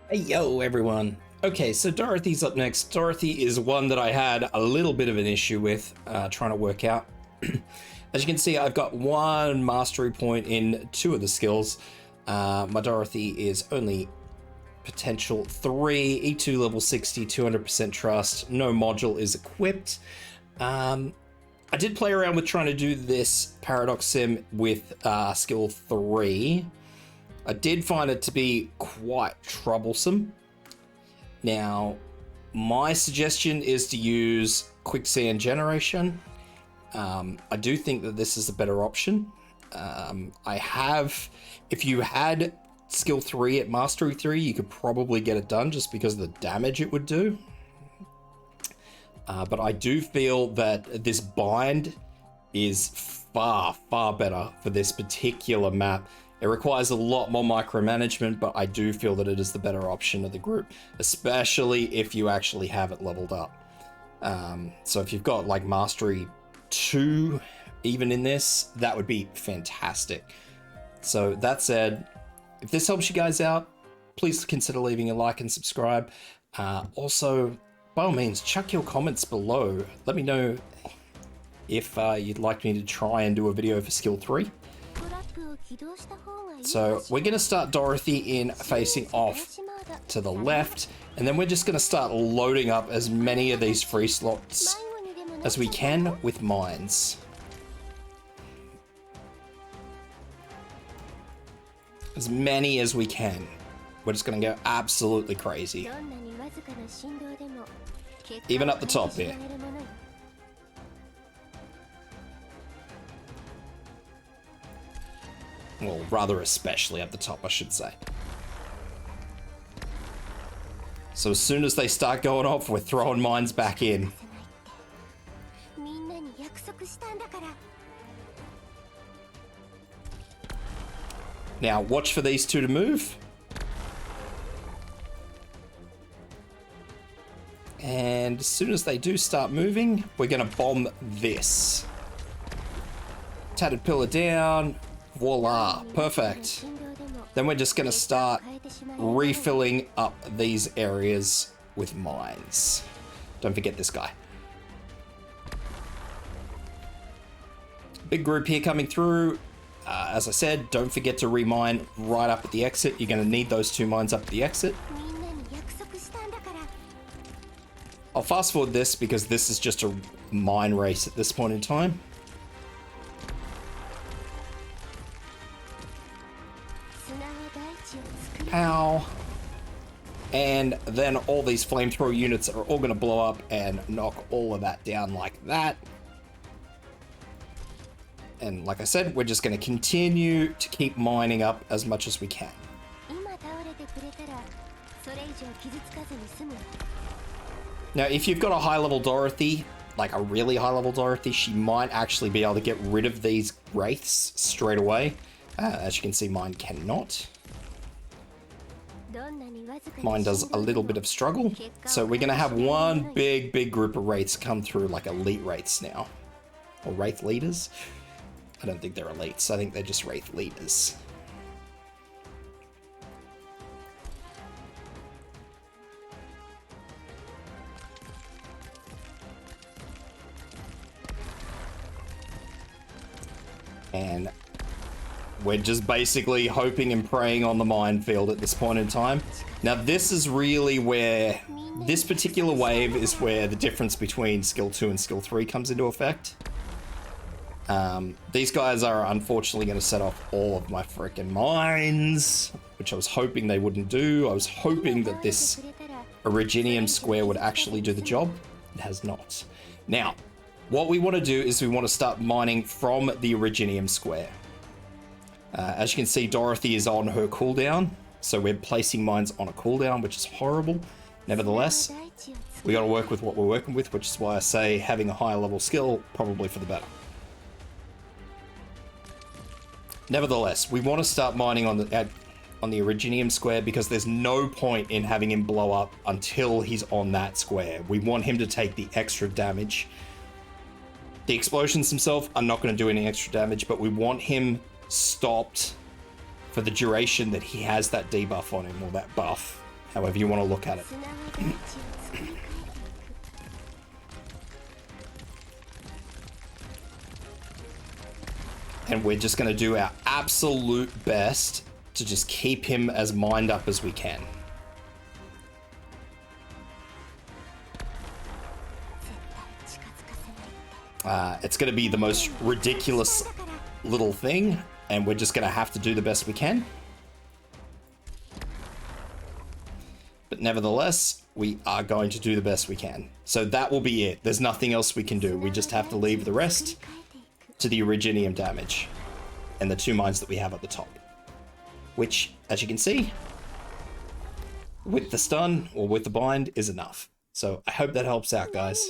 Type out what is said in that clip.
Hey, yo, everyone. Okay, so Dorothy's up next. Dorothy is one that I had a little bit of an issue with trying to work out. As you can see, I've got one mastery point in two of the skills. My Dorothy is only potential 3, E2 level 60, 200% trust. No module is equipped. I did play around with trying to do this Paradox Sim with skill 3. I did find it to be quite troublesome. Now, my suggestion is to use quicksand generation. I do think that this is a better option. If you had skill 3 at mastery 3, you could probably get it done just because of the damage it would do. But I do feel that this bind is far, far better for this particular map. It requires a lot more micromanagement, but I do feel that it is the better option of the group, especially if you actually have it leveled up. So if you've got like mastery 2 even in this, that would be fantastic. So that said, if this helps you guys out, please consider leaving a like and subscribe. Also, by all means, chuck your comments below. Let me know if you'd like me to try and do a video for skill 3. So we're going to start Dorothy in facing off to the left, and then we're just going to start loading up as many of these free slots as we can with mines. As many as we can. We're just going to go absolutely crazy. Even up the top here. Well, rather especially at the top, I should say. So as soon as they start going off, we're throwing mines back in. Now, watch for these two to move. And as soon as they do start moving, we're going to bomb this. Tattered pillar down. Voila, perfect. Then we're just going to start refilling up these areas with mines. Don't forget this guy. Big group here coming through. As I said, don't forget to remine right up at the exit. You're going to need those 2 mines up at the exit. I'll fast forward this because this is just a mine race at this point in time. Pow. And then all these flamethrower units are all going to blow up and knock all of that down like that. And like I said, we're just going to continue to keep mining up as much as we can. Now, if you've got a high-level Dorothy, like a really high-level Dorothy, she might actually be able to get rid of these wraiths straight away. As you can see, mine cannot. Mine does a little bit of struggle. So we're going to have one big group of wraiths come through, like elite wraiths now. Or wraith leaders. I don't think they're elites. I think they're just wraith leaders. And we're just basically hoping and praying on the minefield at this point in time. Now this is really where, this particular wave is where the difference between skill 2 and skill 3 comes into effect. These guys are unfortunately going to set off all of my freaking mines, which I was hoping they wouldn't do. I was hoping that this Originium square would actually do the job. It has not. Now, what we want to do is we want to start mining from the Originium square. As you can see, Dorothy is on her cooldown, so we're placing mines on a cooldown, which is horrible. Nevertheless, we got to work with what we're working with, which is why I say having a higher level skill, probably for the better. Nevertheless, we want to start mining on the Originium square because there's no point in having him blow up until he's on that square. We want him to take the extra damage. The explosions themselves are not going to do any extra damage, but we want him stopped for the duration that he has that debuff on him, or that buff. however you want to look at it. And we're just going to do our absolute best to just keep him as mined up as we can. It's going to be the most ridiculous little thing, and we're just going to have to do the best we can. But nevertheless, we are going to do the best we can. So that will be it. There's nothing else we can do. We just have to leave the rest to the Originium damage and the 2 mines that we have at the top. Which, as you can see, with the stun or with the bind is enough. So I hope that helps out, guys.